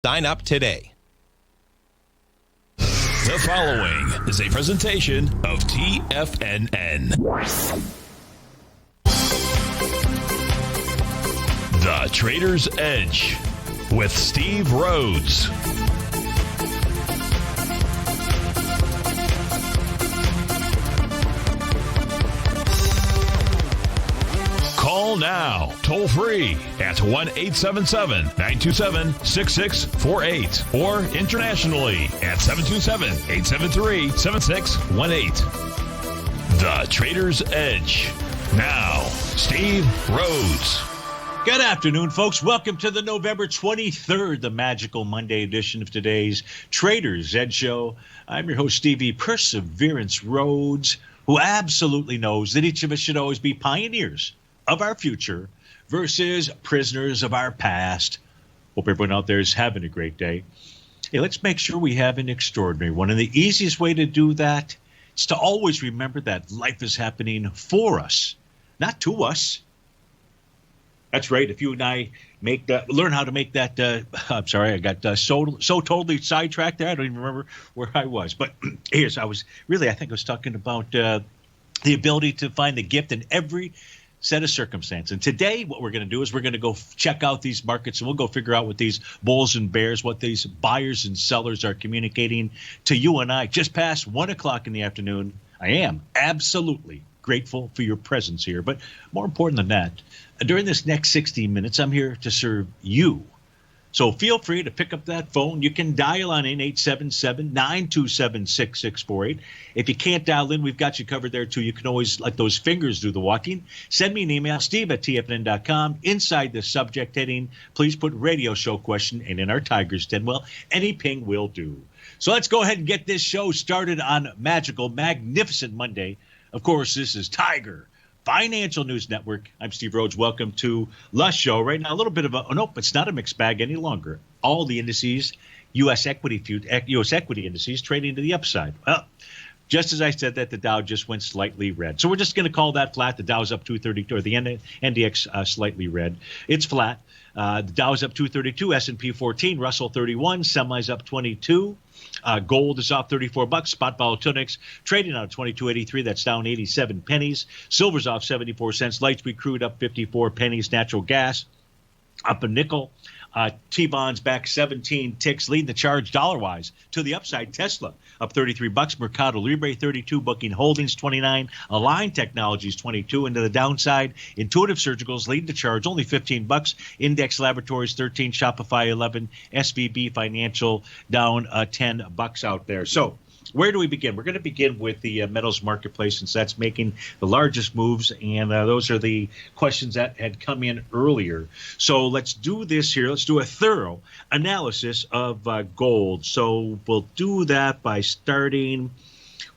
Sign up today. The following is a presentation of TFNN. The Trader's Edge with Steve Rhodes. Call now, toll free at 1-877-927-6648 or internationally at 727-873-7618. The Trader's Edge. Now, Steve Rhodes. Good afternoon, folks. Welcome to the November 23rd, the magical Monday edition of today's Trader's Edge Show. I'm your host, Stevie Perseverance Rhodes, who absolutely knows that each of us should always be pioneers of our future versus prisoners of our past. Hope everyone out there is having a great day. Hey, let's make sure we have an extraordinary one. And the easiest way to do that is to always remember that life is happening for us, not to us. That's right. If you and I learn how to make that, I'm sorry, I got so totally sidetracked there. I don't even remember where I was. But I think I was talking about the ability to find the gift in every set of circumstance. And today what we're going to do is we're going to go check out these markets, and we'll go figure out what these bulls and bears, what these buyers and sellers are communicating to you and I just past 1 o'clock in the afternoon. I am absolutely grateful for your presence here. But more important than that, during this next 60 minutes, I'm here to serve you. So feel free to pick up that phone. You can dial on in 877-927-6648. If you can't dial in, we've got you covered there too. You can always let those fingers do the walking. Send me an email, steve@tfnn.com. Inside the subject heading, please put radio show question, and in our Tiger's Den, well, any ping will do. So let's go ahead and get this show started on magical, magnificent Monday. Of course, this is Tiger Financial News Network. I'm Steve Rhodes. Welcome to the show. Right now, a little bit of nope, it's not a mixed bag any longer. All the indices, U.S. equity indices trading to the upside. Well, just as I said that, the Dow just went slightly red. So we're just going to call that flat. The Dow's up 232, or the NDX slightly red. It's flat. The Dow's up 232, S&P 14, Russell 31, semis up 22. Gold is off $34. Spot volatility trading out of 22.83. That's down 87 pennies. Silver's off 74 cents. Light sweet crude up 54 pennies. Natural gas up a nickel. T-bonds back 17 ticks, leading the charge dollar-wise to the upside. Tesla up $33. Mercado Libre 32. Booking Holdings 29. Align Technologies 22. Into the downside, Intuitive Surgicals leading the charge, only $15. Index Laboratories 13. Shopify 11. SVB Financial down $10 out there. So where do we begin? We're going to begin with the metals marketplace, since that's making the largest moves, and those are the questions that had come in earlier. So let's do this here. Let's do a thorough analysis of gold. So we'll do that by starting.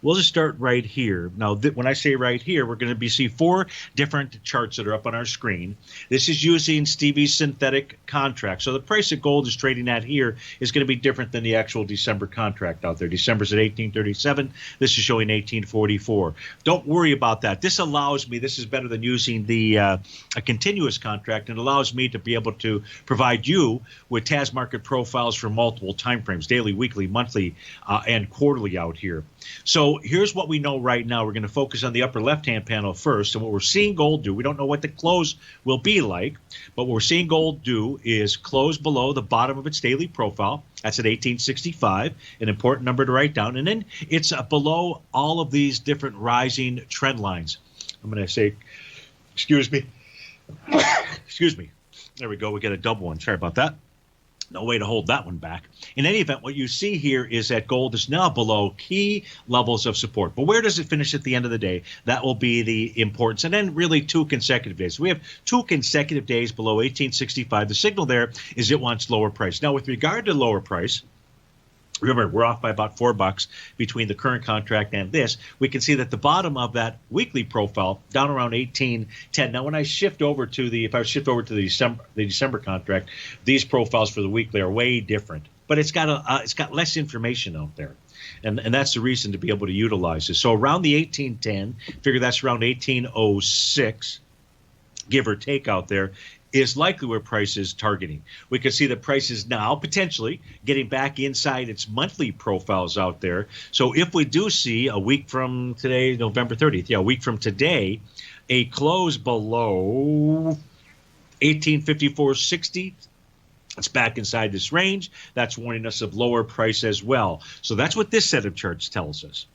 We'll just start right here. Now, when I say right here, we're going to see four different charts that are up on our screen. This is using Stevie's synthetic contract. So the price that gold is trading at here is going to be different than the actual December contract out there. December's at 1837. This is showing 1844. Don't worry about that. This allows me, this is better than using a continuous contract, and allows me to be able to provide you with TAS market profiles for multiple time frames, daily, weekly, monthly, and quarterly out here. So here's what we know right now. We're going to focus on the upper left-hand panel first. And what we're seeing gold do, we don't know what the close will be like, but what we're seeing gold do is close below the bottom of its daily profile. That's at 1865, an important number to write down. And then it's below all of these different rising trend lines. I'm going to say, excuse me. Excuse me. There we go. We get a double one. Sorry about that. No way to hold that one back. In any event, what you see here is that gold is now below key levels of support. But where does it finish at the end of the day? That will be the importance. And then really 2 consecutive days. We have 2 consecutive days below 1865. The signal there is it wants lower price. Now, with regard to lower price, remember, we're off by about $4 between the current contract and this. We can see that the bottom of that weekly profile down around 1810. Now, when I shift over to the December contract, these profiles for the weekly are way different. But it's got less information out there. And that's the reason to be able to utilize this. So around the 1810, figure that's around 1806, give or take out there. is likely where price is targeting. We can see that price is now potentially getting back inside its monthly profiles out there. So if we do see a week from today, November 30th, a week from today, a close below 1854.60, it's back inside this range. That's warning us of lower price as well. So that's what this set of charts tells us.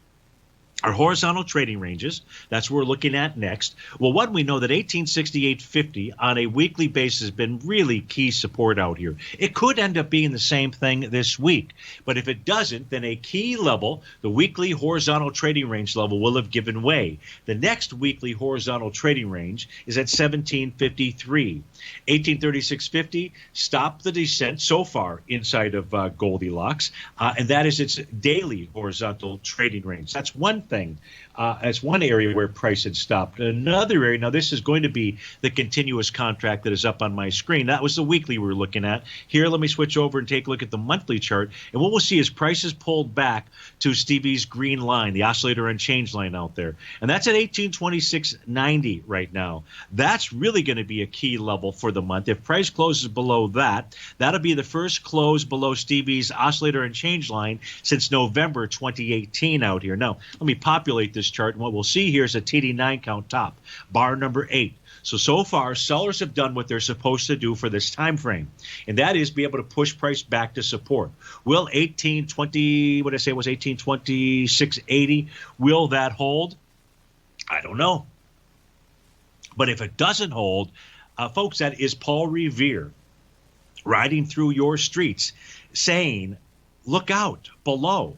Our horizontal trading ranges, that's what we're looking at next. Well, one, we know that 1868.50 on a weekly basis has been really key support out here. It could end up being the same thing this week. But if it doesn't, then a key level, the weekly horizontal trading range level, will have given way. The next weekly horizontal trading range is at 1753. 1836.50 stopped the descent so far inside of Goldilocks, and that is its daily horizontal trading range. That's one thing. That's one area where price had stopped. Another area, now this is going to be the continuous contract that is up on my screen. That was the weekly we were looking at. Here, let me switch over and take a look at the monthly chart. And what we'll see is prices pulled back to Stevie's green line, the oscillator unchanged line out there. And that's at 1826.90 right now. That's really going to be a key level for the month. If price closes below that, that'll be the first close below Stevie's oscillator unchanged line since November 2018 out here. Now, let me populate this chart, and what we'll see here is a TD9 count top, bar number 8. So far, sellers have done what they're supposed to do for this time frame, and that is be able to push price back to support. Will 1826.80, will that hold? I don't know. But if it doesn't hold, folks, that is Paul Revere riding through your streets saying, look out below.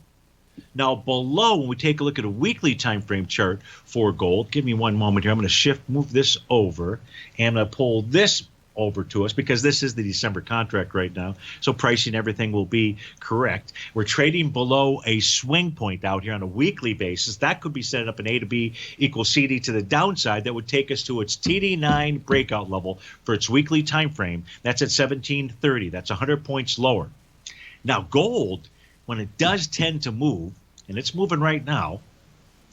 Now, below, when we take a look at a weekly time frame chart for gold, give me one moment here. I'm going to move this over, and I'm going to pull this over to us because this is the December contract right now. So pricing, everything will be correct. We're trading below a swing point out here on a weekly basis. That could be setting up an A to B equals CD to the downside. That would take us to its TD9 breakout level for its weekly time frame. That's at 1730. That's 100 points lower. Now, gold, when it does tend to move, and it's moving right now,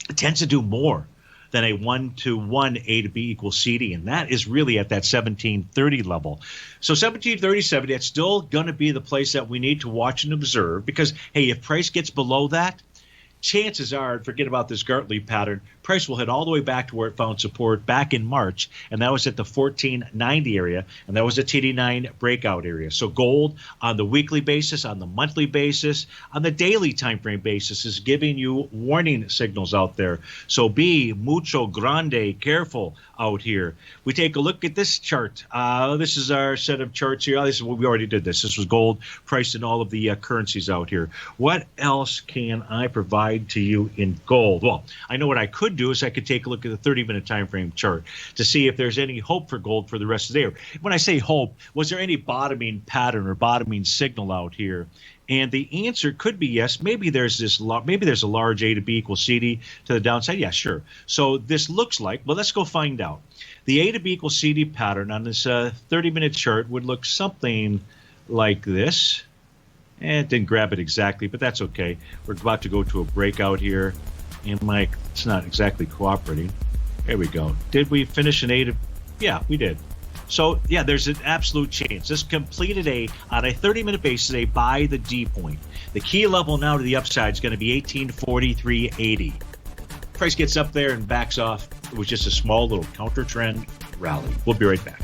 it tends to do more than a 1-to-1 A to B equals CD, and that is really at that 1730 level. So 1737, that's still going to be the place that we need to watch and observe because, hey, if price gets below that, chances are, forget about this Gartley pattern, price will head all the way back to where it found support back in March, and that was at the 1490 area, and that was a TD9 breakout area. So gold on the weekly basis, on the monthly basis, on the daily time frame basis is giving you warning signals out there. So be mucho grande, careful out here. We take a look at this chart. This is our set of charts here. This is what we already did. This was gold priced in all of the currencies out here. What else can I provide to you in gold? Well, I know what I could do is I could take a look at the 30-minute time frame chart to see if there's any hope for gold for the rest of the day. When I say hope, was there any bottoming pattern or bottoming signal out here? And the answer could be yes. Maybe there's a large A to B equals CD to the downside. Yeah, sure. So this looks like, well, let's go find out. The A to B equals CD pattern on this 30-minute chart would look something like this. It didn't grab it exactly, but that's okay. We're about to go to a breakout here. And Mike, it's not exactly cooperating. There we go. Did we finish an A to? Yeah, we did. So, yeah, there's an absolute chance. This completed on a 30-minute basis, a buy the D point. The key level now to the upside is going to be 1843.80. Price gets up there and backs off. It was just a small little counter trend rally. We'll be right back.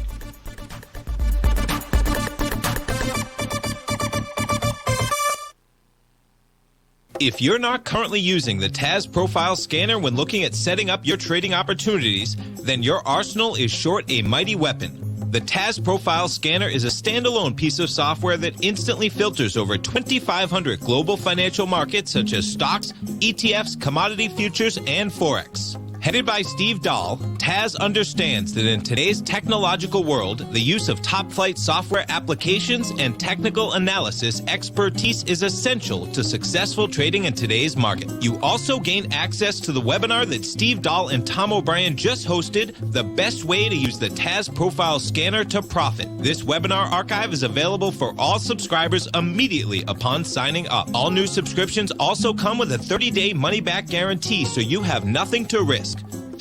If you're not currently using the TAS Profile Scanner when looking at setting up your trading opportunities, then your arsenal is short a mighty weapon. The TAS Profile Scanner is a standalone piece of software that instantly filters over 2,500 global financial markets such as stocks, ETFs, commodity futures, and Forex. Headed by Steve Dahl, TAS understands that in today's technological world, the use of top-flight software applications and technical analysis expertise is essential to successful trading in today's market. You also gain access to the webinar that Steve Dahl and Tom O'Brien just hosted, The Best Way to Use the TAS Profile Scanner to Profit. This webinar archive is available for all subscribers immediately upon signing up. All new subscriptions also come with a 30-day money-back guarantee, so you have nothing to risk.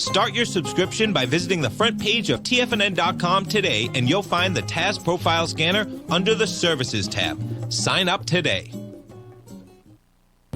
Start your subscription by visiting the front page of TFNN.com today, and you'll find the TAS Profile Scanner under the Services tab. Sign up today.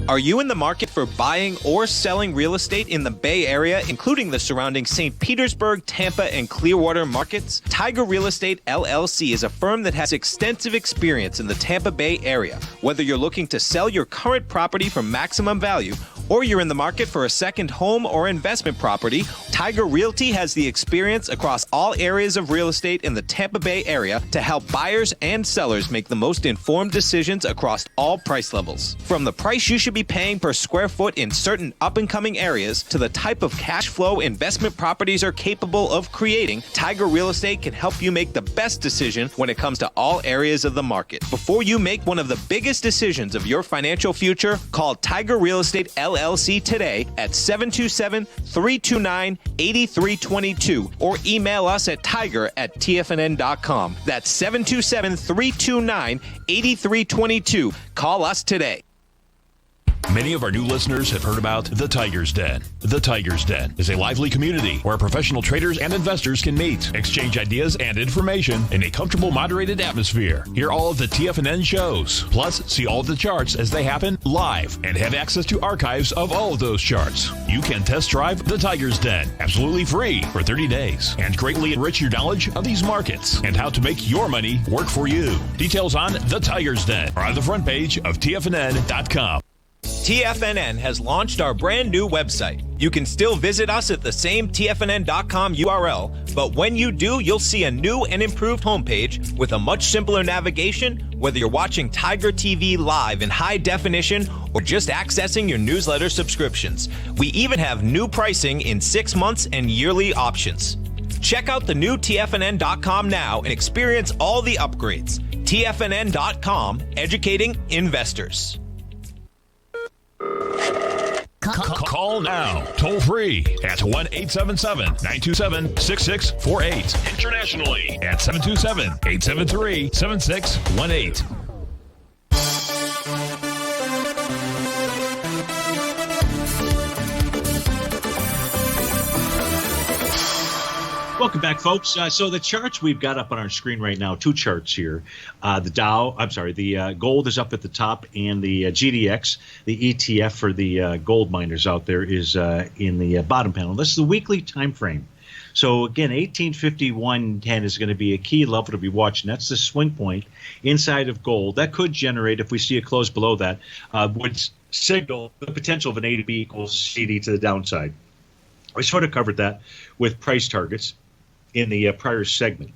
Are you in the market for buying or selling real estate in the Bay Area, including the surrounding St. Petersburg, Tampa, and Clearwater markets? Tiger Real Estate LLC is a firm that has extensive experience in the Tampa Bay area. Whether you're looking to sell your current property for maximum value, or you're in the market for a second home or investment property, Tiger Realty has the experience across all areas of real estate in the Tampa Bay area to help buyers and sellers make the most informed decisions across all price levels. From the price you should be paying per square foot in certain up-and-coming areas to the type of cash flow investment properties are capable of creating, Tiger Real Estate can help you make the best decision when it comes to all areas of the market. Before you make one of the biggest decisions of your financial future, call Tiger Real Estate LLC today at 727-329-8322 or email us at tiger@tfnn.com. That's 727-329-8322. Call us today. Many of our new listeners have heard about The Tiger's Den. The Tiger's Den is a lively community where professional traders and investors can meet, exchange ideas and information in a comfortable, moderated atmosphere. Hear all of the TFNN shows, plus see all of the charts as they happen live and have access to archives of all of those charts. You can test drive The Tiger's Den absolutely free for 30 days and greatly enrich your knowledge of these markets and how to make your money work for you. Details on The Tiger's Den are on the front page of TFNN.com. TFNN has launched our brand new website. You can still visit us at the same TFNN.com URL, but when you do, you'll see a new and improved homepage with a much simpler navigation, whether you're watching Tiger TV live in high definition or just accessing your newsletter subscriptions. We even have new pricing in 6 months and yearly options. Check out the new TFNN.com now and experience all the upgrades. TFNN.com, educating investors. Call now, toll free at 1-877-927-6648. Internationally at 727-873-7618. Welcome back, folks. So the charts we've got up on our screen right now, two charts here. The gold is up at the top, and the GDX, the ETF for the gold miners out there, is in the bottom panel. This is the weekly time frame. So again, 1851.10 is going to be a key level to be watching. That's the swing point inside of gold. That could generate, if we see a close below that, would signal the potential of an A to B equals CD to the downside. We sort of covered that with price targets in the prior segment.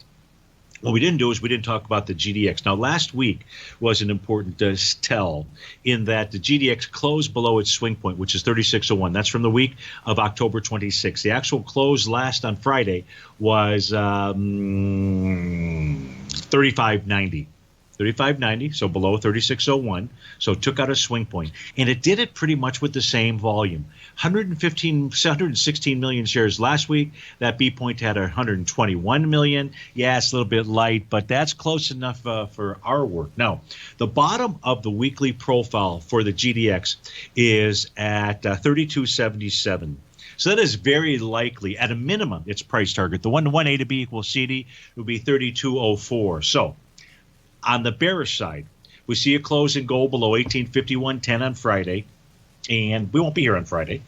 What we didn't do is we didn't talk about the GDX. Now, last week was an important tell in that the GDX closed below its swing point, which is 36.01. That's from the week of October 26th. The actual close last on Friday was 35.90. 35.90, so below 36.01, so it took out a swing point. And it did it pretty much with the same volume. 116 million shares last week. That B point had 121 million. Yeah, it's a little bit light, but that's close enough for our work. Now, the bottom of the weekly profile for the GDX is at 32.77. So that is very likely, at a minimum, its price target. The 1 A to B equals CD would be 32.04. So on the bearish side, we see a close in gold below 1851.10 on Friday, and we won't be here on Friday,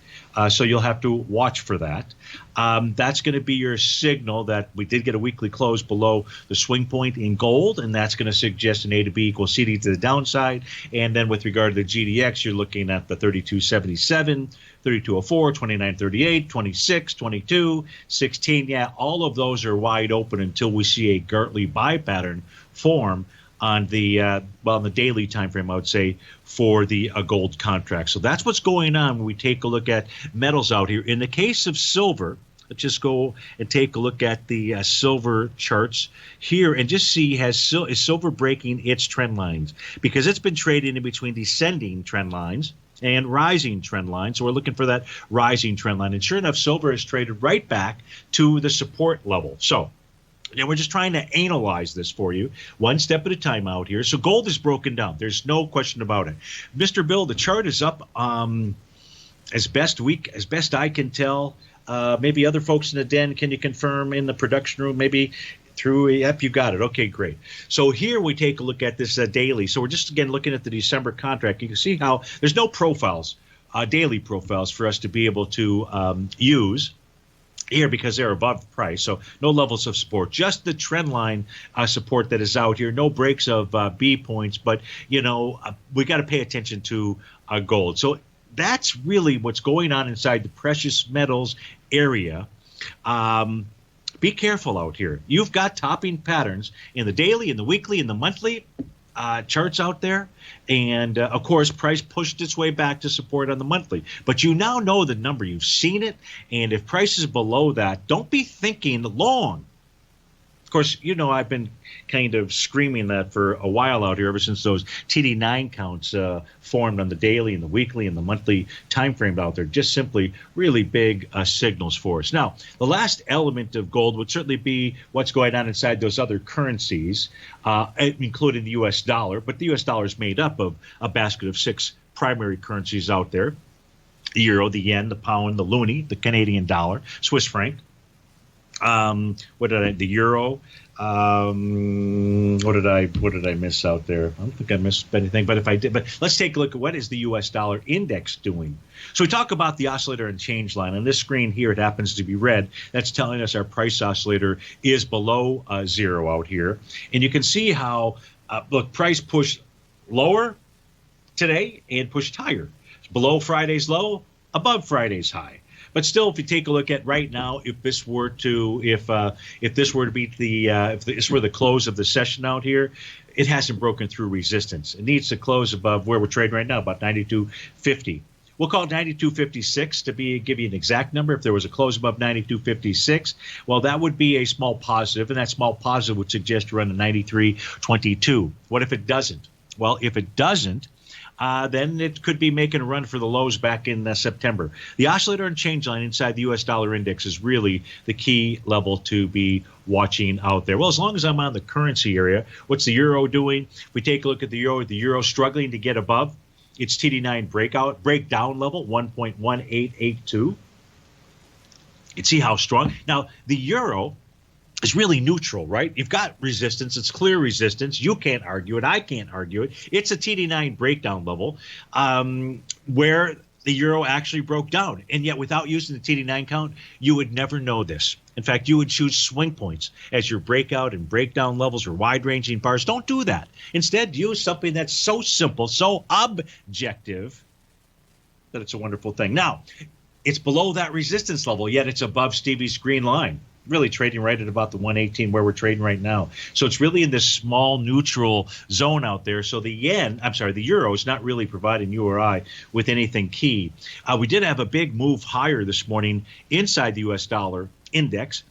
so you'll have to watch for that. That's going to be your signal that we did get a weekly close below the swing point in gold, and that's going to suggest an A to B equals CD to the downside. And then with regard to the GDX, you're looking at the 32.77, 32.04, 29.38, 26, 22, 16. Yeah, all of those are wide open until we see a Gartley buy pattern form on the on the daily time frame, I would say, for the gold contract. So that's what's going on when we take a look at metals out here. In the case of silver, let's just go and take a look at the silver charts here and just see is silver breaking its trend lines, because it's been trading in between descending trend lines and rising trend lines. So we're looking for that rising trend line. And sure enough, silver has traded right back to the support level. So we're just trying to analyze this for you one step at a time out here. So gold is broken down. There's no question about it. Mr. Bill, the chart is up as best I can tell. Maybe other folks in the den, can you confirm in the production room? Maybe through, yep, you got it. Okay, great. So here we take a look at this daily. So we're just, again, looking at the December contract. You can see how there's no profiles, daily profiles for us to be able to use here because they're above price. So no levels of support, just the trend line support that is out here. No breaks of B points, but, we got to pay attention to gold. So that's really what's going on inside the precious metals area. Be careful out here. You've got topping patterns in the daily, in the weekly, in the monthly charts out there. And, of course, price pushed its way back to support on the monthly. But you now know the number. You've seen it. And if price is below that, don't be thinking long. Of course, I've been kind of screaming that for a while out here, ever since those TD9 counts formed on the daily and the weekly and the monthly time frame out there. Just simply really big signals for us. Now, the last element of gold would certainly be what's going on inside those other currencies, including the U.S. dollar. But the U.S. dollar is made up of a basket of 6 primary currencies out there: the euro, the yen, the pound, the loonie, the Canadian dollar, Swiss franc. The euro? What did I miss out there? I don't think I missed anything, but if I did, but let's take a look at what is the U.S. dollar index doing. So we talk about the oscillator and change line. On this screen here, it happens to be red. That's telling us our price oscillator is below 0 out here. And you can see how, price pushed lower today and pushed higher. It's below Friday's low, above Friday's high. But still, if you take a look at right now, if this were to be if this were the close of the session out here, it hasn't broken through resistance. It needs to close above where we're trading right now, about 92.50. We'll call it 92.56 to give you an exact number. If there was a close above 92.56, well, that would be a small positive, and that small positive would suggest around a 93.22. What if it doesn't? Well, if it doesn't, then it could be making a run for the lows back in September. The oscillator and change line inside the U.S. dollar index is really the key level to be watching out there. Well, as long as I'm on the currency area, what's the euro doing? If we take a look at the euro struggling to get above its TD9 breakdown level, 1.1882. You can see how strong. Now, the euro is really neutral, right? You've got resistance. It's clear resistance. You can't argue it. I can't argue it. It's a TD9 breakdown level where the euro actually broke down. And yet without using the TD9 count, you would never know this. In fact, you would choose swing points as your breakout and breakdown levels or wide-ranging bars. Don't do that. Instead, use something that's so simple, so objective, that it's a wonderful thing. Now, it's below that resistance level, yet it's above Stevie's green line. Really trading right at about the 118 where we're trading right now. So it's really in this small neutral zone out there. So the euro is not really providing you or I with anything key. We did have a big move higher this morning inside the U.S. dollar index,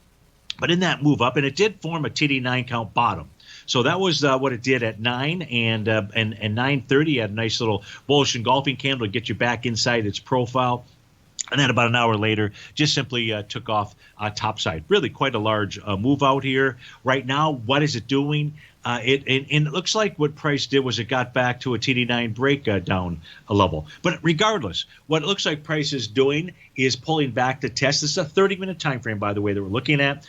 but in that move up, and it did form a TD9 count bottom. So that was what it did at 9 and 9:30. Had a nice little bullish engulfing candle to get you back inside its profile. And then about an hour later, just simply took off topside. Really quite a large move out here. Right now, what is it doing? It looks like what price did was it got back to a TD9 breakdown level. But regardless, what it looks like price is doing is pulling back to test. This is a 30-minute time frame, by the way, that we're looking at.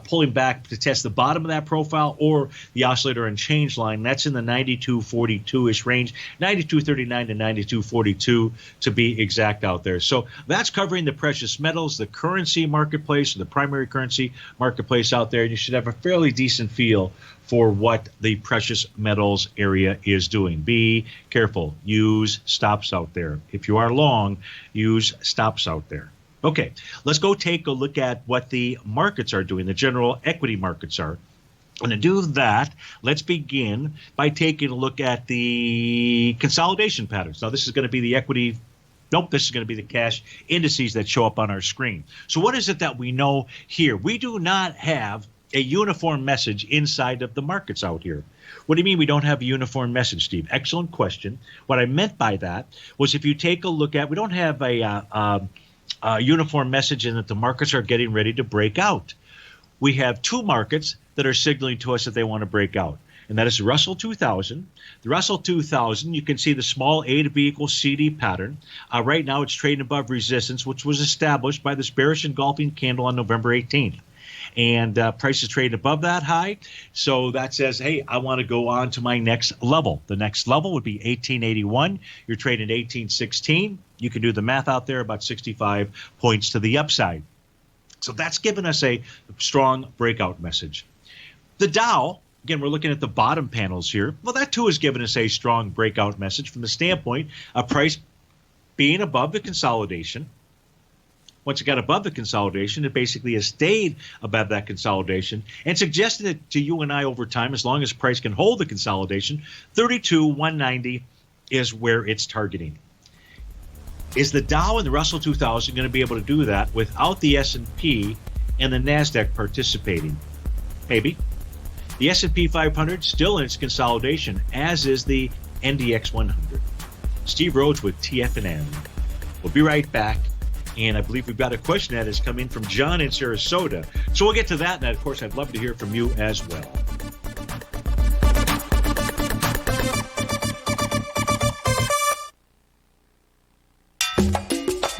Pulling back to test the bottom of that profile or the oscillator and change line. That's in the 92.42-ish range, 92.39 to 92.42 to be exact out there. So that's covering the precious metals, the currency marketplace, the primary currency marketplace out there. And you should have a fairly decent feel for what the precious metals area is doing. Be careful. Use stops out there. If you are long, use stops out there. Okay, let's go take a look at what the markets are doing, the general equity markets are. And to do that, let's begin by taking a look at the consolidation patterns. Now, this is going to be the equity. Nope, this is going to be the cash indices that show up on our screen. So what is it that we know here? We do not have a uniform message inside of the markets out here. What do you mean we don't have a uniform message, Steve? Excellent question. What I meant by that was if you take a look at, we don't have a uniform message in that the markets are getting ready to break out. We have two markets that are signaling to us that they want to break out. and that is the Russell 2000. The Russell 2000, you can see the small A to B equals CD pattern. Right now it's trading above resistance, which was established by this bearish engulfing candle on November 18th. And price is trading above that high. So that says, hey, I want to go on to my next level. The next level would be 1881. You're trading 1816. You can do the math out there, about 65 points to the upside. So that's given us a strong breakout message. The Dow, again, we're looking at the bottom panels here. Well, that too has given us a strong breakout message from the standpoint of price being above the consolidation. Once it got above the consolidation, it basically has stayed above that consolidation and suggested it to you and I over time, as long as price can hold the consolidation, 32,190 is where it's targeting. Is the Dow and the Russell 2000 going to be able to do that without the S&P and the NASDAQ participating? Maybe. The S&P 500 still in its consolidation, as is the NDX 100. Steve Rhodes with TFNN. We'll be right back. And I believe we've got a question that has come in from John in Sarasota. So we'll get to that. And of course, I'd love to hear from you as well.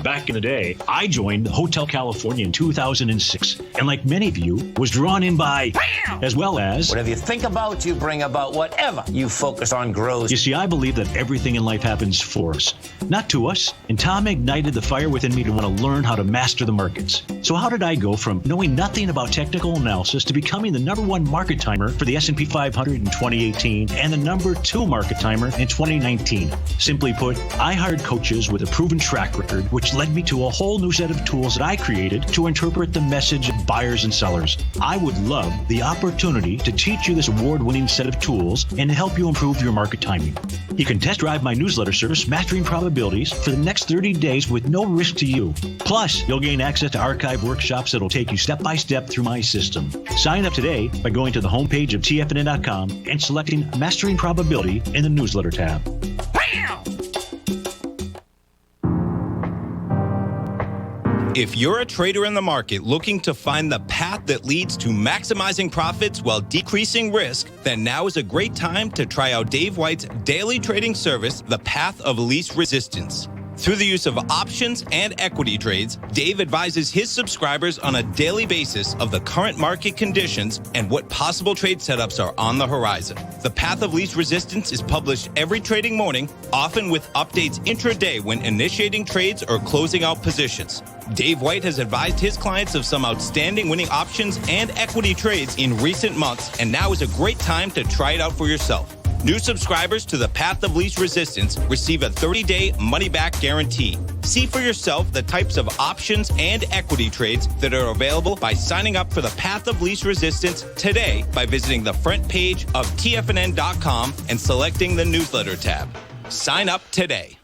Back in the day, I joined Hotel California in 2006, and like many of you, was drawn in by, as well as, whatever you think about, you bring about. Whatever you focus on grows. You see, I believe that everything in life happens for us, not to us. And Tom ignited the fire within me to want to learn how to master the markets. So how did I go from knowing nothing about technical analysis to becoming the #1 market timer for the S&P 500 in 2018 and the #2 market timer in 2019? Simply put, I hired coaches with a proven track record, which led me to a whole new set of tools that I created to interpret the message of buyers and sellers. I would love the opportunity to teach you this award-winning set of tools and to help you improve your market timing. You can test drive my newsletter service, Mastering Probabilities, for the next 30 days with no risk to you. Plus, you'll gain access to archive workshops that'll take you step-by-step through my system. Sign up today by going to the homepage of TFNN.com and selecting Mastering Probability in the newsletter tab. If you're a trader in the market looking to find the path that leads to maximizing profits while decreasing risk, then now is a great time to try out Dave White's daily trading service, The Path of Least Resistance. Through the use of options and equity trades, Dave advises his subscribers on a daily basis of the current market conditions and what possible trade setups are on the horizon. The Path of Least Resistance is published every trading morning, often with updates intraday when initiating trades or closing out positions. Dave White has advised his clients of some outstanding winning options and equity trades in recent months, and now is a great time to try it out for yourself. New subscribers to the Path of Least Resistance receive a 30-day money-back guarantee. See for yourself the types of options and equity trades that are available by signing up for the Path of Least Resistance today by visiting the front page of TFNN.com and selecting the newsletter tab. Sign up today.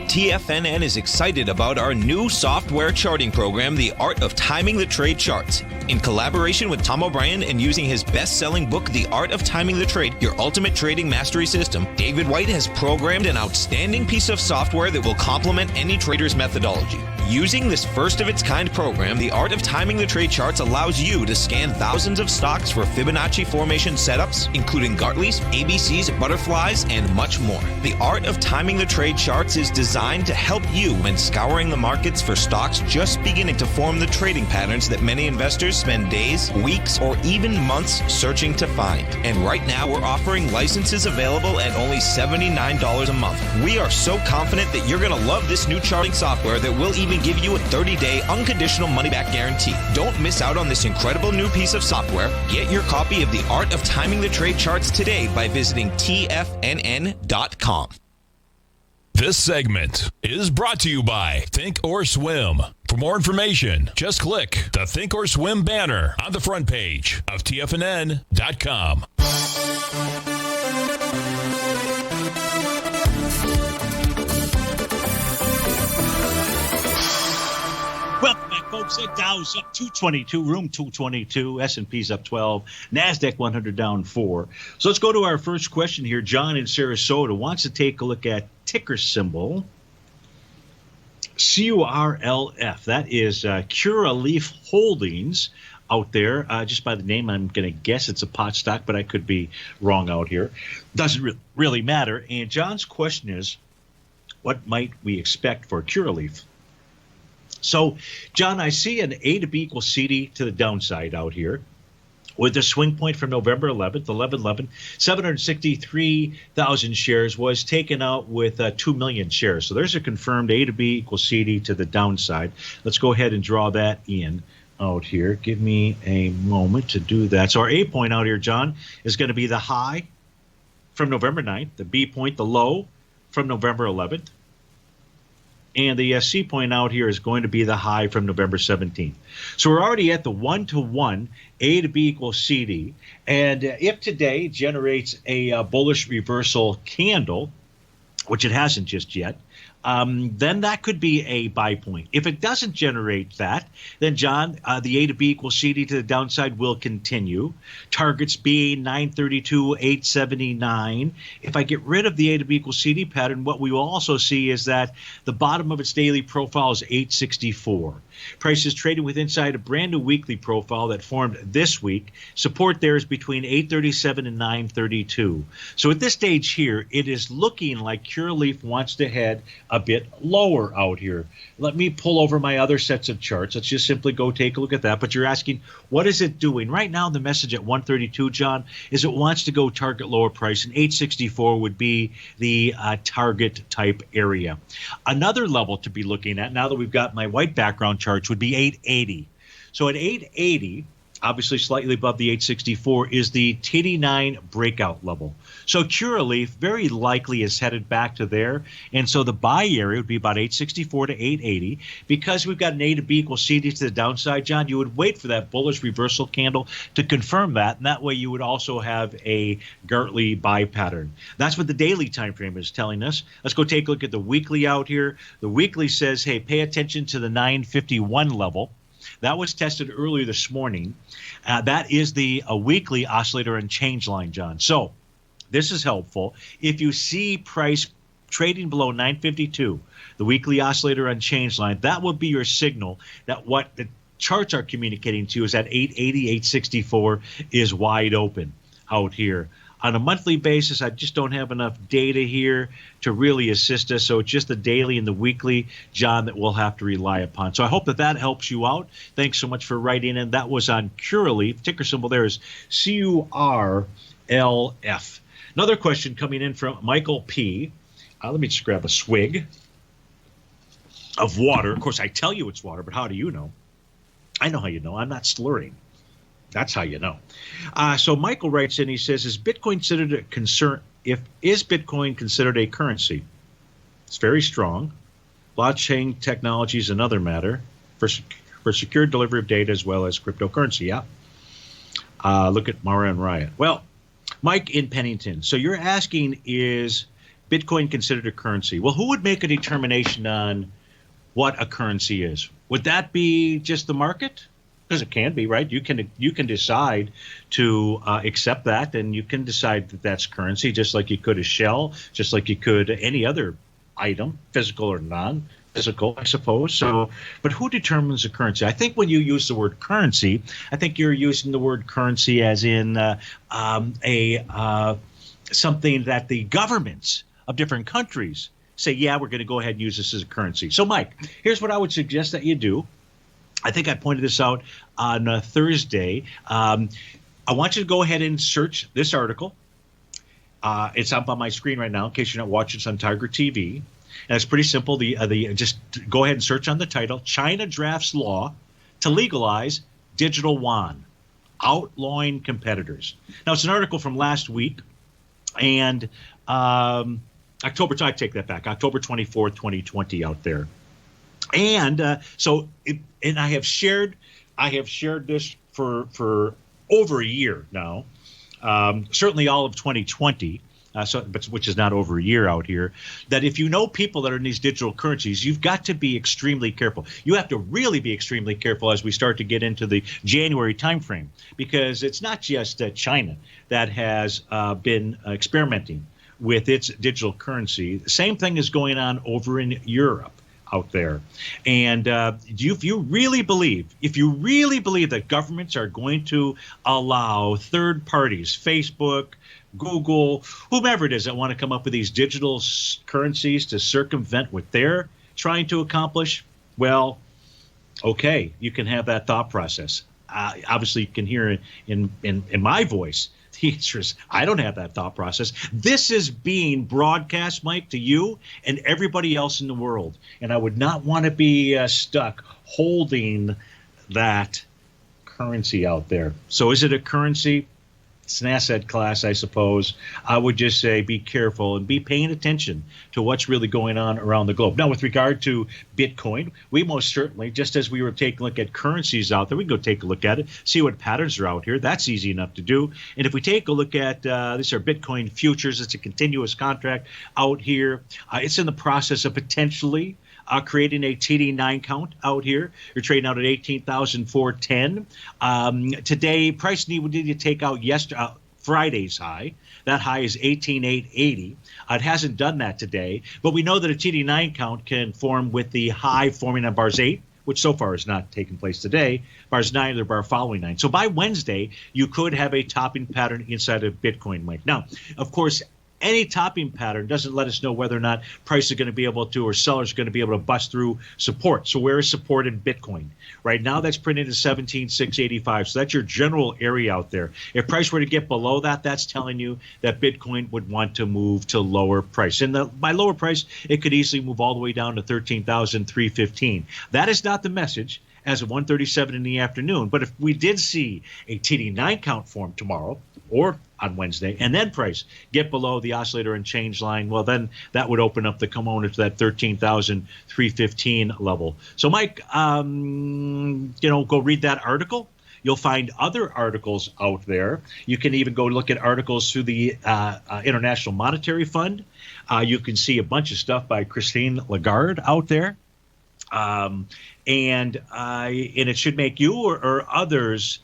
TFNN is excited about our new software charting program, The Art of Timing the Trade Charts. In collaboration with Tom O'Brien and using his best-selling book, The Art of Timing the Trade, Your Ultimate Trading Mastery System, David White has programmed an outstanding piece of software that will complement any trader's methodology. Using this first-of-its-kind program, The Art of Timing the Trade Charts allows you to scan thousands of stocks for Fibonacci formation setups, including Gartley's, ABCs, butterflies, and much more. The Art of Timing the Trade Charts is designed to help you when scouring the markets for stocks just beginning to form the trading patterns that many investors spend days, weeks, or even months searching to find. And right now, we're offering licenses available at only $79 a month. We are so confident that you're going to love this new charting software that will even give you a 30-day unconditional money-back guarantee. Don't miss out on this incredible new piece of software. Get your copy of The Art of Timing the Trade Charts today by visiting TFNN.com. This segment is brought to you by Think or Swim. For more information, just click the Think or Swim banner on the front page of TFNN.com. Welcome back, folks. The Dow's up 222, room 222. S&P's up 12. NASDAQ 100 down 4. So let's go to our first question here. John in Sarasota wants to take a look at ticker symbol CURLF. That is Curaleaf Holdings. out there. Just by the name, I'm going to guess it's a pot stock, but I could be wrong out here. Doesn't really matter. And John's question is, what might we expect for Curaleaf? So, John, I see an A to B equals CD to the downside out here, with the swing point from November 11th, 11/11, 763,000 shares was taken out with 2 million shares. So there's a confirmed A to B equals CD to the downside. Let's go ahead and draw that in out here. Give me a moment to do that. So our A point out here, John, is going to be the high from November 9th, the B point, the low from November 11th. And the C point out here is going to be the high from November 17th. So we're already at the 1-to-1 A to B equals CD. And if today generates a bullish reversal candle, which it hasn't just yet, then that could be a buy point. If it doesn't generate that, then, John, the A to B equals CD to the downside will continue. Targets being 932, 879. If I get rid of the A to B equals CD pattern, what we will also see is that the bottom of its daily profile is 864. Price is trading with inside a brand new weekly profile that formed this week. Support there is between 837 and 932. So at this stage here, it is looking like Curaleaf wants to head a bit lower out here. Let me pull over my other sets of charts. Let's just simply go take a look at that. But you're asking, what is it doing? Right now, the message at 132, John, is it wants to go target lower price, and 864 would be the target type area. Another level to be looking at, now that we've got my white background charts, would be 880. So at 880, obviously slightly above the 864, is the TD9 breakout level. So Curaleaf very likely is headed back to there. And so the buy area would be about 864 to 880. Because we've got an A to B equals CD to the downside, John, you would wait for that bullish reversal candle to confirm that. And that way you would also have a Gartley buy pattern. That's what the daily time frame is telling us. Let's go take a look at the weekly out here. The weekly says, hey, pay attention to the 951 level. That was tested earlier this morning. That is the weekly oscillator and change line, John. So this is helpful. If you see price trading below 952, the weekly oscillator and change line, that will be your signal that what the charts are communicating to you is that 880, 864 is wide open out here. On a monthly basis, I just don't have enough data here to really assist us. So it's just the daily and the weekly, John, that we'll have to rely upon. So I hope that that helps you out. Thanks so much for writing in. That was on Curaleaf. Ticker symbol there is CURLF. Another question coming in from Michael P. Let me just grab a swig of water. Of course, I tell you it's water, but how do you know? I know how you know. I'm not slurring. That's how you know. So Michael writes in, he says, is Bitcoin considered a concern? Is Bitcoin considered a currency? It's very strong. Blockchain technology is another matter for secure delivery of data as well as cryptocurrency. Yeah. Look at Mara and Riot. Well, Mike in Pennington. So you're asking, is Bitcoin considered a currency? Well, who would make a determination on what a currency is? Would that be just the market? Because it can be, right? You can decide to accept that, and you can decide that that's currency, just like you could a shell, just like you could any other item, physical or non-physical, I suppose. So, but who determines the currency? I think when you use the word currency, I think you're using the word currency as in something that the governments of different countries say, yeah, we're going to go ahead and use this as a currency. So, Mike, here's what I would suggest that you do. I think I pointed this out on Thursday. I want you to go ahead and search this article. It's up on my screen right now in case you're not watching. It's on Tiger TV. And it's pretty simple. Just go ahead and search on the title. China drafts law to legalize digital yuan, outlawing competitors. Now, it's an article from last week. And I take that back. October 24th, 2020 out there. And and I have shared this for over a year now, certainly all of 2020, which is not over a year out here. That if you know people that are in these digital currencies, you've got to be extremely careful. You have to really be extremely careful as we start to get into the January timeframe, because it's not just China that has been experimenting with its digital currency. The same thing is going on over in Europe. out there. And if you really believe that governments are going to allow third parties, Facebook, Google, whomever it is that want to come up with these digital currencies to circumvent what they're trying to accomplish, well, okay, you can have that thought process. Obviously, you can hear in my voice. The answer is I don't have that thought process. This is being broadcast, Mike, to you and everybody else in the world. And I would not want to be stuck holding that currency out there. So is it a currency? It's an asset class, I suppose. I would just say be careful and be paying attention to what's really going on around the globe. Now, with regard to Bitcoin, we most certainly, just as we were taking a look at currencies out there, we can go take a look at it, see what patterns are out here. That's easy enough to do. And if we take a look at these are Bitcoin futures, it's a continuous contract out here. It's in the process of potentially creating a TD9 count out here. You're trading out at 18,410. Today, price need to take out Friday's high. That high is 18,880. It hasn't done that today, but we know that a TD9 count can form with the high forming on bars 8, which so far has not taken place today, bars 9 or bar following 9. So by Wednesday, you could have a topping pattern inside of Bitcoin, Mike. Now, of course, any topping pattern doesn't let us know whether or not price is going to be able to, or sellers are going to be able to bust through support. So where is support in Bitcoin? Right now, that's printed at 17,685. So that's your general area out there. If price were to get below that, that's telling you that Bitcoin would want to move to lower price. And by lower price, it could easily move all the way down to 13,315. That is not the message as of 1:37 in the afternoon. But if we did see a TD9 count form tomorrow or on Wednesday, and then price get below the oscillator and change line, well, then that would open up the kimono to that 13,315 level. So, Mike, go read that article. You'll find other articles out there. You can even go look at articles through the International Monetary Fund. You can see a bunch of stuff by Christine Lagarde out there. And it should make you or others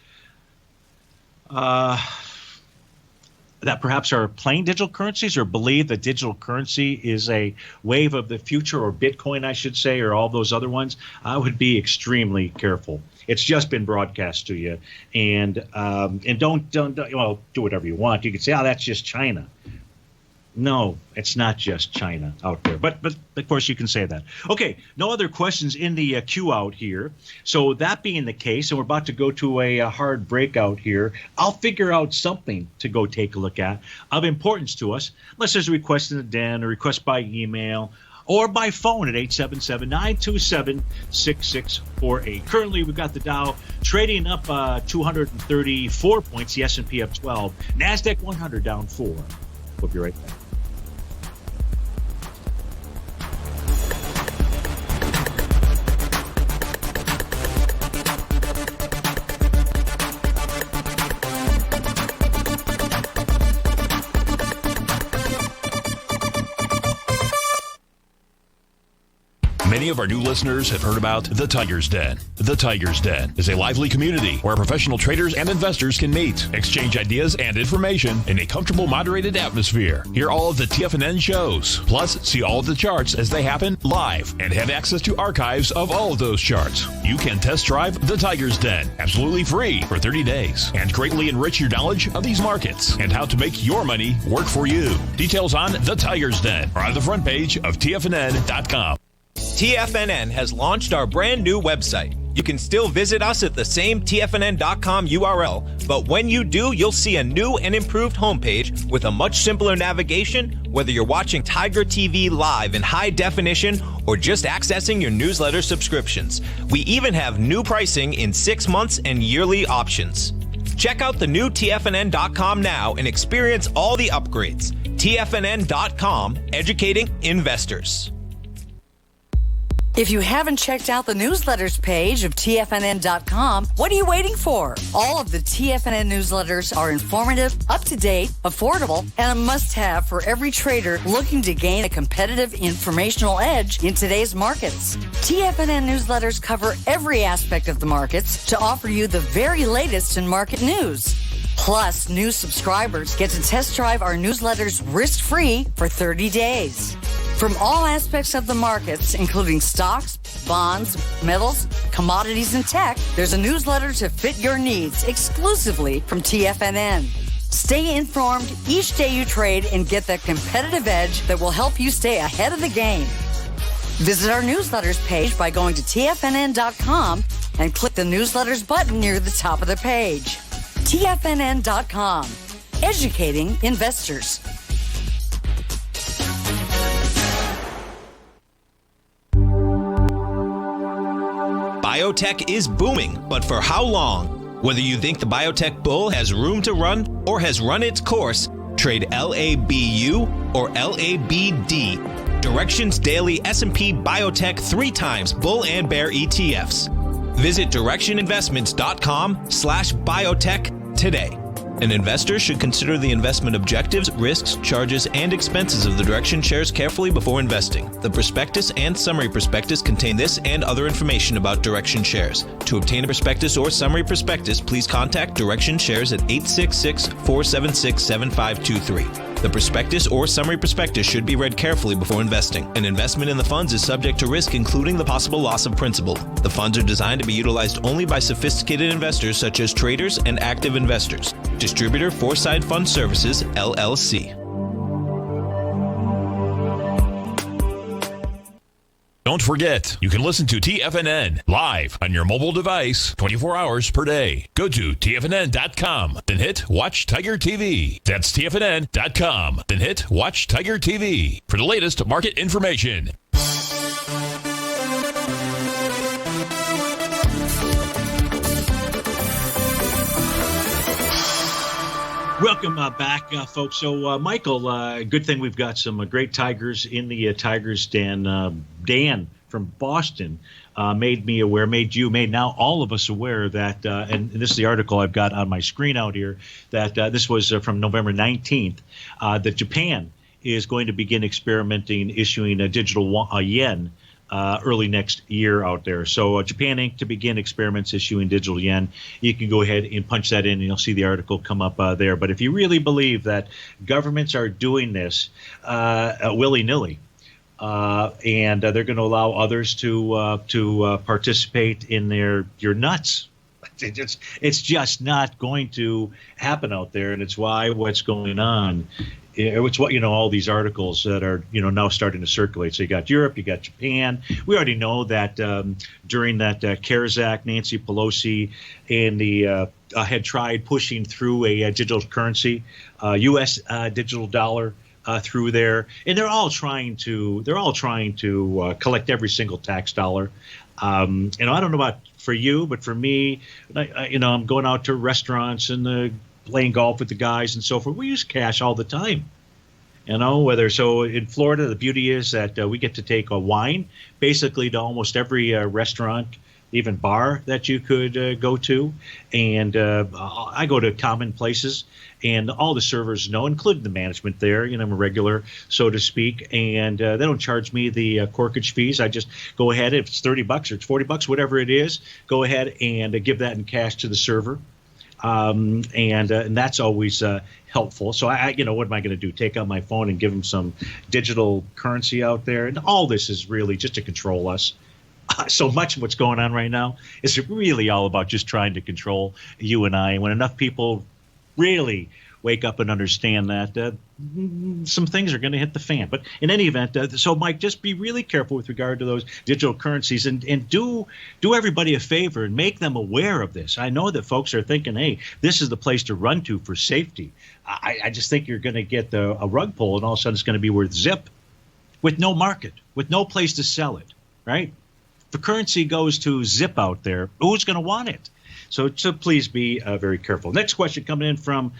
that perhaps are playing digital currencies or believe that digital currency is a wave of the future, or Bitcoin, I should say, or all those other ones. I would be extremely careful. It's just been broadcast to you, and don't do whatever you want. You can say, that's just China. No, it's not just China out there. But of course, you can say that. Okay, no other questions in the queue out here. So that being the case, and we're about to go to a hard breakout here, I'll figure out something to go take a look at of importance to us, unless there's a request in the den, or request by email, or by phone at 877-927-6648. Currently, we've got the Dow trading up 234 points, the S&P up 12, NASDAQ 100 down 4. We'll be right back. Many of our new listeners have heard about the Tiger's Den. The Tiger's Den is a lively community where professional traders and investors can meet, exchange ideas and information in a comfortable, moderated atmosphere. Hear all of the TFNN shows, plus see all of the charts as they happen live, and have access to archives of all of those charts. You can test drive the Tiger's Den absolutely free for 30 days and greatly enrich your knowledge of these markets and how to make your money work for you. Details on the Tiger's Den are on the front page of TFNN.com. TFNN has launched our brand new website. You can still visit us at the same TFNN.com URL, but when you do, you'll see a new and improved homepage with a much simpler navigation, whether you're watching Tiger TV live in high definition or just accessing your newsletter subscriptions. We even have new pricing in 6 months and yearly options. Check out the new TFNN.com now and experience all the upgrades. TFNN.com, educating investors. If you haven't checked out the newsletters page of TFNN.com, what are you waiting for? All of the TFNN newsletters are informative, up-to-date, affordable, and a must-have for every trader looking to gain a competitive informational edge in today's markets. TFNN newsletters cover every aspect of the markets to offer you the very latest in market news. Plus, new subscribers get to test drive our newsletters risk-free for 30 days. From all aspects of the markets, including stocks, bonds, metals, commodities, and tech, there's a newsletter to fit your needs exclusively from TFNN. Stay informed each day you trade and get that competitive edge that will help you stay ahead of the game. Visit our newsletters page by going to TFNN.com and click the newsletters button near the top of the page. TFNN.com, educating investors. Biotech is booming, but for how long? Whether you think the biotech bull has room to run or has run its course, trade LABU or LABD. Directions Daily S&P Biotech 3 times bull and bear ETFs. Visit directioninvestments.com/biotech today. An investor should consider the investment objectives, risks, charges, and expenses of the Direction shares carefully before investing. The prospectus and summary prospectus contain this and other information about Direction shares. To obtain a prospectus or summary prospectus, please contact Direction shares at 866-476-7523. The prospectus or summary prospectus should be read carefully before investing. An investment in the funds is subject to risk, including the possible loss of principal. The funds are designed to be utilized only by sophisticated investors such as traders and active investors. Distributor Foreside Fund Services, LLC. Don't forget, you can listen to TFNN live on your mobile device 24 hours per day. Go to TFNN.com, then hit Watch Tiger TV. That's TFNN.com, then hit Watch Tiger TV for the latest market information. Welcome back, folks. So, Michael, good thing we've got some great Tigers in the Tigers Den. Dan from Boston made now all of us aware that, and this is the article I've got on my screen out here, that this was from November 19th, that Japan is going to begin experimenting issuing a digital yen early next year out there. So Japan Inc. to begin experiments issuing digital yen. You can go ahead and punch that in and you'll see the article come up there. But if you really believe that governments are doing this willy-nilly, and they're going to allow others to participate in you're nuts. It's just not going to happen out there, and it's why what's going on. It's what, all these articles that are, now starting to circulate. So you got Europe, you got Japan. We already know that during that CARES Act, Nancy Pelosi and had tried pushing through a digital currency, U.S. digital dollar through there, and they're all trying to collect every single tax dollar. I don't know about for you, but for me, I'm going out to restaurants and playing golf with the guys and so forth. We use cash all the time, so in Florida, the beauty is that we get to take a wine basically to almost every restaurant, even bar that you could go to. And I go to common places, and all the servers know, including the management there, I'm a regular, so to speak, and they don't charge me the corkage fees. I just go ahead, if it's $30 or it's $40, whatever it is, go ahead and give that in cash to the server. And that's always helpful. So what am I going to do? Take out my phone and give them some digital currency out there? And all this is really just to control us. So much of what's going on right now is really all about just trying to control you and I. And when enough people really wake up and understand that, some things are going to hit the fan. But in any event, so Mike, just be really careful with regard to those digital currencies, and do everybody a favor and make them aware of this. I know that folks are thinking, hey, this is the place to run to for safety. I just think you're going to get a rug pull, and all of a sudden it's going to be worth zip, with no market, with no place to sell it, right? If the currency goes to zip out there, who's going to want it? So please be very careful. Next question coming in from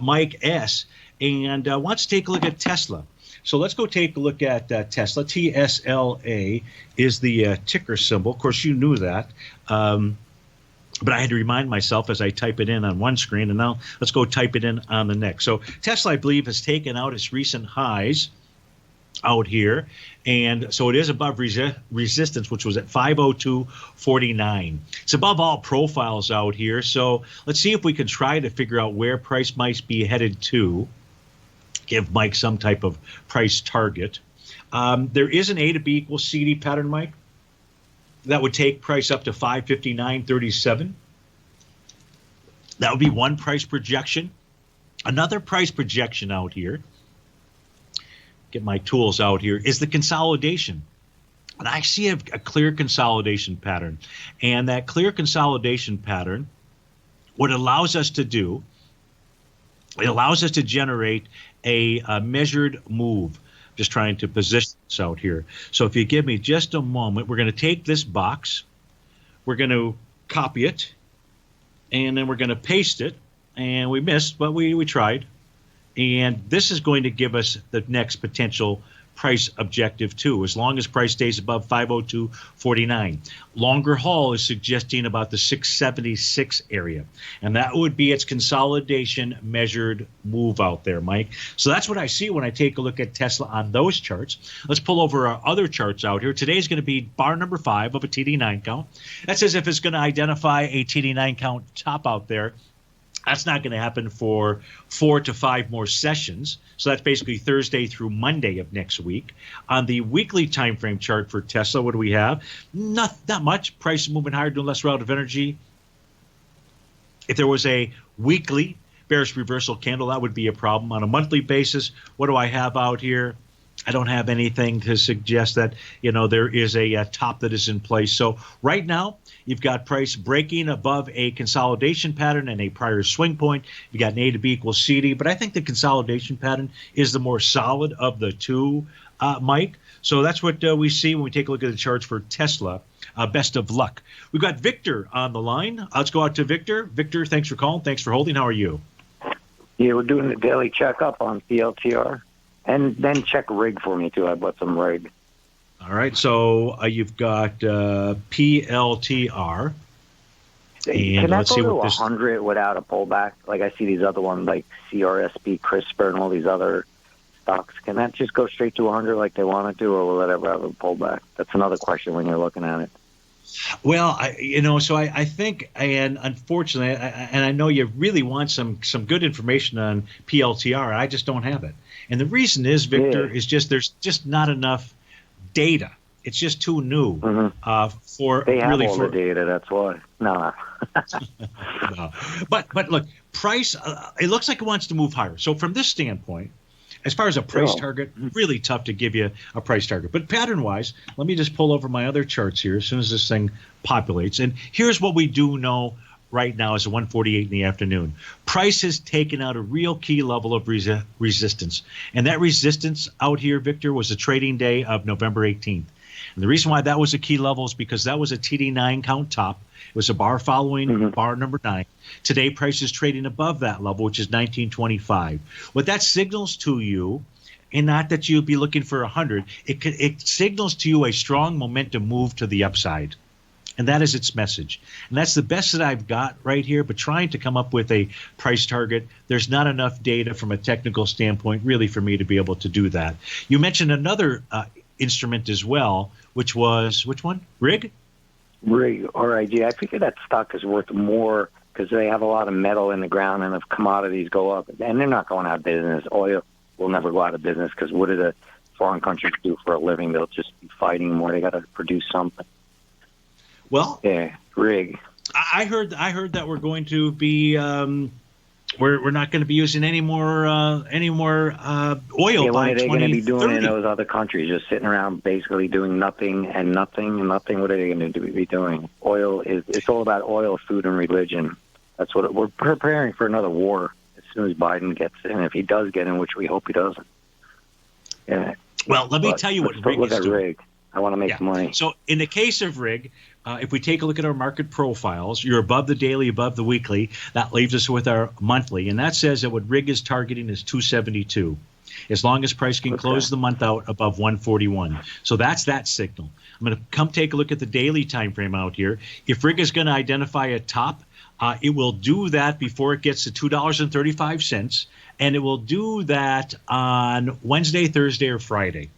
Mike S. and wants to take a look at Tesla. So let's go take a look at Tesla. TSLA is the ticker symbol. Of course, you knew that. But I had to remind myself as I type it in on one screen, and now let's go type it in on the next. So Tesla, I believe, has taken out its recent highs out here, and so it is above resistance, which was at 502.49. It's above all profiles out here, so let's see if we can try to figure out where price might be headed to. Give Mike some type of price target. There is an A to B equals CD pattern, Mike. That would take price up to 559.37. That would be one price projection. Another price projection out here, get my tools out here, is the consolidation. And I see a clear consolidation pattern. And that clear consolidation pattern, what it allows us to do, it allows us to generate a measured move. Just trying to position this out here. So if you give me just a moment, we're going to take this box, we're going to copy it, and then we're going to paste it. And we missed, but we tried. And this is going to give us the next potential price objective too, as long as price stays above 502.49. Longer haul is suggesting about the 676 area, and that would be its consolidation measured move out there, Mike. So that's what I see when I take a look at Tesla on those charts. Let's pull over our other charts out here. Today's going to be bar number 5 of a TD9 count. That says if it's going to identify a TD9 count top out there, that's not going to happen for 4 to 5 more sessions. So that's basically Thursday through Monday of next week. On the weekly time frame chart for Tesla, what do we have? Not much. Price is moving higher, doing less relative energy. If there was a weekly bearish reversal candle, that would be a problem. On a monthly basis, what do I have out here? I don't have anything to suggest that, there is a top that is in place. So right now, you've got price breaking above a consolidation pattern and a prior swing point. You've got an A to B equals CD, but I think the consolidation pattern is the more solid of the two, Mike. So that's what we see when we take a look at the charts for Tesla. Best of luck. We've got Victor on the line. Let's go out to Victor. Victor, thanks for calling. Thanks for holding. How are you? Yeah, we're doing the daily checkup on PLTR. And then check rig for me, too. I bought some rig. All right. So you've got PLTR. Can that go to 100 without a pullback? Like I see these other ones like CRSP, CRISPR, and all these other stocks. Can that just go straight to 100 like they want it to, or will it ever have a pullback? That's another question when you're looking at it. Well, so I think, and unfortunately, and I know you really want some good information on PLTR. I just don't have it. And the reason is, Victor, is just there's just not enough data. It's just too new for they have really all the data. That's why. No. But look, price. It looks like it wants to move higher. So from this standpoint, as far as a price target, really tough to give you a price target. But pattern-wise, let me just pull over my other charts here as soon as this thing populates. And here's what we do know right now is 1:48 in the afternoon. Price has taken out a real key level of resistance. And that resistance out here, Victor, was the trading day of November 18th. And the reason why that was a key level is because that was a TD9 count top. It was a bar following bar number 9. Today, price is trading above that level, which is 1925. What that signals to you, and not that you'll be looking for 100, it signals to you a strong momentum move to the upside. And that is its message. And that's the best that I've got right here, but trying to come up with a price target, there's not enough data from a technical standpoint really for me to be able to do that. You mentioned another instrument as well, which was, which one? RIG? RIG, RIG. I figure that stock is worth more because they have a lot of metal in the ground, and if commodities go up, and they're not going out of business. Oil will never go out of business because what do the foreign countries do for a living? They'll just be fighting more. They got to produce something. Well, yeah, rig. I heard that we're going to be we're not going to be using any more oil Yeah, what are they going to be doing in those other countries? Just sitting around basically doing nothing and nothing and nothing. What are they going to be doing? It's all about oil, food, and religion. That's what we're preparing for another war as soon as Biden gets in. If he does get in, which we hope he doesn't. Yeah. Well, let me tell you what RIG is doing. RIG. I want to make money. So in the case of RIG, if we take a look at our market profiles, you're above the daily, above the weekly. That leaves us with our monthly. And that says that what RIG is targeting is 272, as long as price can close the month out above 141. So that's that signal. I'm going to come take a look at the daily time frame out here. If RIG is going to identify a top, it will do that before it gets to $2.35, and it will do that on Wednesday, Thursday, or Friday.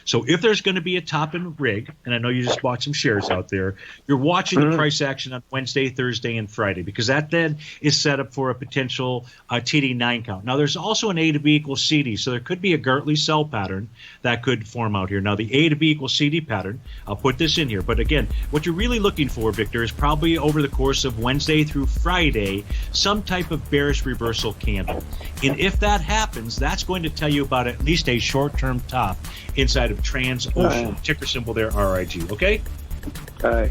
So if there's going to be a top and rig, and I know you just bought some shares out there, you're watching the price action on Wednesday, Thursday, and Friday, because that then is set up for a potential TD9 count. Now, there's also an A to B equals CD, so there could be a Gartley sell pattern that could form out here. Now, the A to B equals CD pattern, I'll put this in here. But again, what you're really looking for, Victor, is probably over the course of Wednesday through Friday, some type of bearish reversal candle. And if that happens, that's going to tell you about at least a short-term top inside of Transocean, ticker symbol there, RIG. Okay?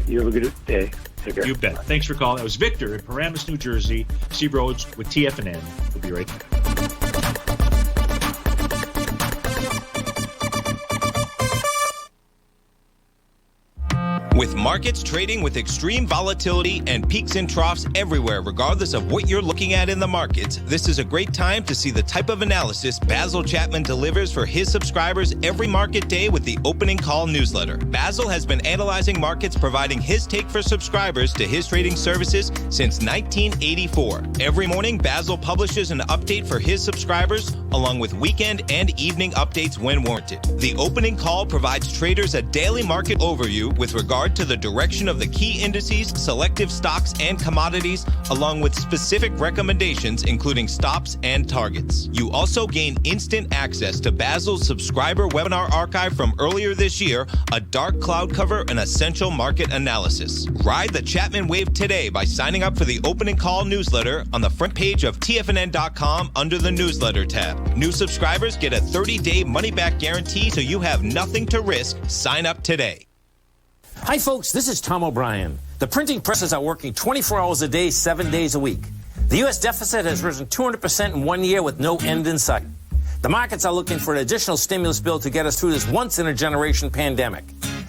You have a good day. Take care. You bet. Thanks for calling. That was Victor in Paramus, New Jersey. See Rhodes with TFNN. We'll be right back. With markets trading with extreme volatility and peaks and troughs everywhere, regardless of what you're looking at in the markets, this is a great time to see the type of analysis Basil Chapman delivers for his subscribers every market day with the Opening Call newsletter. Basil has been analyzing markets, providing his take for subscribers to his trading services since 1984. Every morning, Basil publishes an update for his subscribers, along with weekend and evening updates when warranted. The Opening Call provides traders a daily market overview with regard to the direction of the key indices, selective stocks, and commodities, along with specific recommendations, including stops and targets. You also gain instant access to Basil's subscriber webinar archive from earlier this year, a dark cloud cover, and essential market analysis. Ride the Chapman wave today by signing up for the Opening Call newsletter on the front page of TFNN.com under the newsletter tab. New subscribers get a 30-day money-back guarantee, so you have nothing to risk. Sign up today. Hi, folks. This is Tom O'Brien. The printing presses are working 24 hours a day, 7 days a week. The U.S. deficit has risen 200% in 1 year with no end in sight. The markets are looking for an additional stimulus bill to get us through this once-in-a-generation pandemic.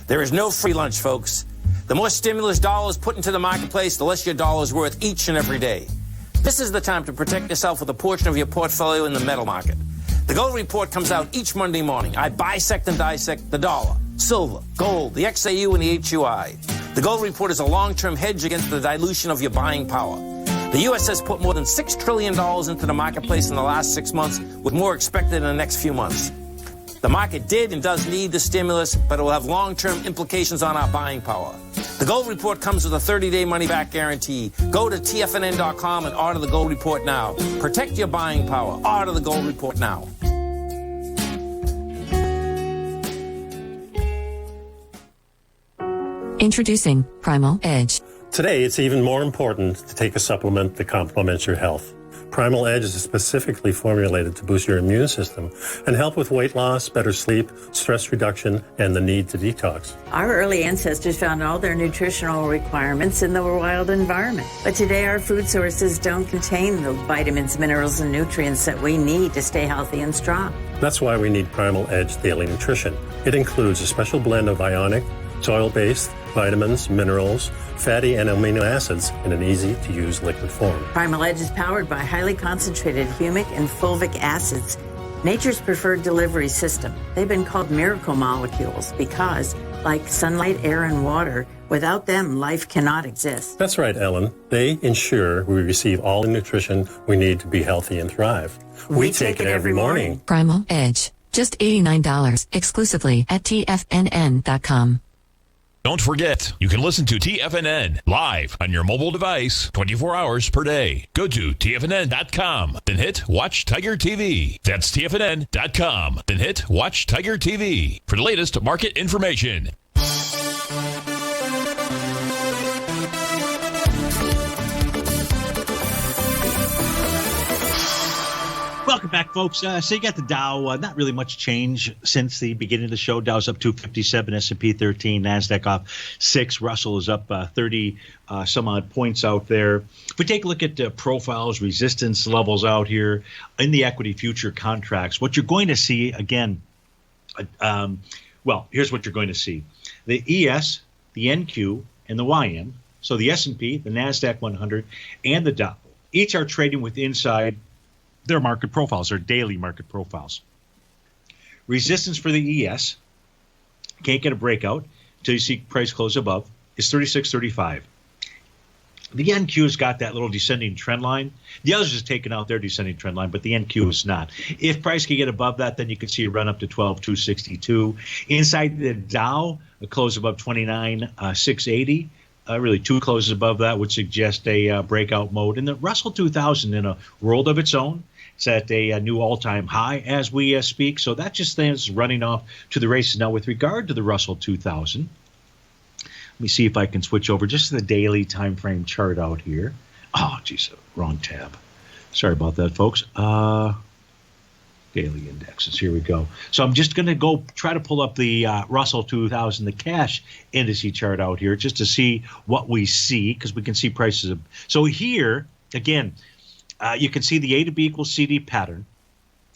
There is no free lunch, folks. The more stimulus dollars put into the marketplace, the less your dollar is worth each and every day. This is the time to protect yourself with a portion of your portfolio in the metal market. The Gold Report comes out each Monday morning. I bisect and dissect the dollar, silver, gold, the XAU, and the HUI. The Gold Report is a long-term hedge against the dilution of your buying power. The U.S. has put more than $6 trillion into the marketplace in the last 6 months, with more expected in the next few months. The market did and does need the stimulus, but it will have long-term implications on our buying power. The Gold Report comes with a 30-day money-back guarantee. Go to TFNN.com and order the Gold Report now. Protect your buying power. Order the Gold Report now. Introducing Primal Edge. Today, it's even more important to take a supplement that complements your health. Primal Edge is specifically formulated to boost your immune system and help with weight loss, better sleep, stress reduction, and the need to detox. Our early ancestors found all their nutritional requirements in the wild environment. But today, our food sources don't contain the vitamins, minerals, and nutrients that we need to stay healthy and strong. That's why we need Primal Edge Daily Nutrition. It includes a special blend of ionic, soil-based, vitamins, minerals, fatty and amino acids in an easy-to-use liquid form. Primal Edge is powered by highly concentrated humic and fulvic acids, nature's preferred delivery system. They've been called miracle molecules because, like sunlight, air, and water, without them, life cannot exist. That's right, Ellen. They ensure we receive all the nutrition we need to be healthy and thrive. We take it every morning. Primal Edge. Just $89 exclusively at TFNN.com. Don't forget, you can listen to TFNN live on your mobile device 24 hours per day. Go to TFNN.com, then hit Watch Tiger TV. That's TFNN.com, then hit Watch Tiger TV for the latest market information. Welcome back, folks. So you got the Dow, not really much change since the beginning of the show. Dow's up 257, S&P 13, NASDAQ off 6. Russell is up 30 some odd points out there. If we take a look at profiles, resistance levels out here in the equity future contracts, what you're going to see, again, here's what you're going to see. The ES, the NQ, and the YN, so the S&P, the NASDAQ 100, and the Dow, each are trading with inside their market profiles, their daily market profiles. Resistance for the ES, can't get a breakout until you see price close above, is 36.35. The NQ's got that little descending trend line. The others is taking out their descending trend line, but the NQ is not. If price can get above that, then you can see a run up to 12,262. Inside the Dow, a close above 29,680. Really, 2 closes above that would suggest a breakout mode. And the Russell 2000 in a world of its own. It's at a new all-time high as we speak. So that just stands running off to the races. Now, with regard to the Russell 2000, let me see if I can switch over just to the daily time frame chart out here. Oh, geez, wrong tab. Sorry about that, folks. Daily indexes. Here we go. So I'm just going to go try to pull up the Russell 2000, the cash indice chart out here, just to see what we see, because we can see prices. So here, again, you can see the A to B equals CD pattern.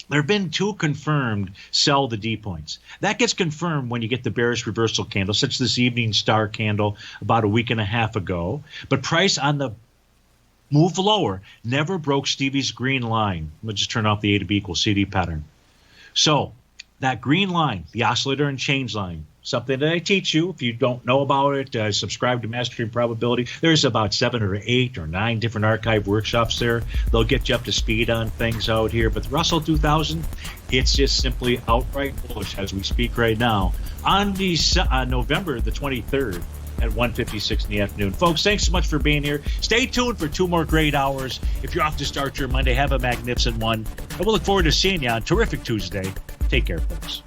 There have been 2 confirmed sell the D points. That gets confirmed when you get the bearish reversal candle, such as this evening star candle about a week and a half ago. But price on the move lower never broke Stevie's green line. Let me just turn off the A to B equals CD pattern. So that green line, the oscillator and change line, something that I teach you. If you don't know about it, subscribe to Mastering Probability. There's about 7 or 8 or 9 different archive workshops there. They'll get you up to speed on things out here. But the Russell 2000, it's just simply outright bullish as we speak right now on the November the 23rd at 1:56 in the afternoon. Folks, thanks so much for being here. Stay tuned for 2 more great hours. If you're off to start your Monday, have a magnificent one. And we'll look forward to seeing you on Terrific Tuesday. Take care, folks.